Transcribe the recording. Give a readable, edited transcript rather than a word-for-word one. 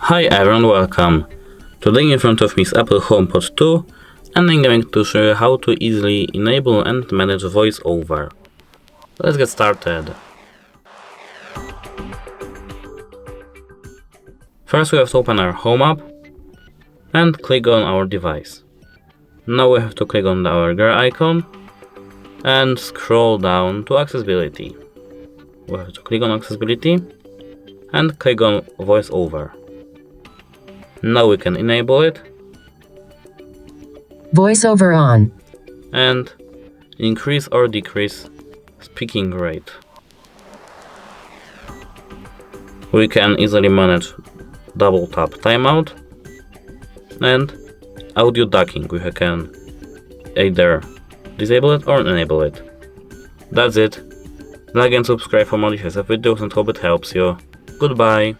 Hi everyone, welcome. Today in front of me is Apple HomePod 2 and I'm going to show you how to easily enable and manage VoiceOver. Let's get started. First we have to open our Home app and click on our device. Now we have to click on our gear icon and scroll down to accessibility. We have to click on accessibility and click on VoiceOver. Now we can enable it. VoiceOver on. And increase or decrease speaking rate. We can easily manage double tap timeout and audio ducking. We can either disable it or enable it. That's it. Like and subscribe for more videos and hope it helps you. Goodbye.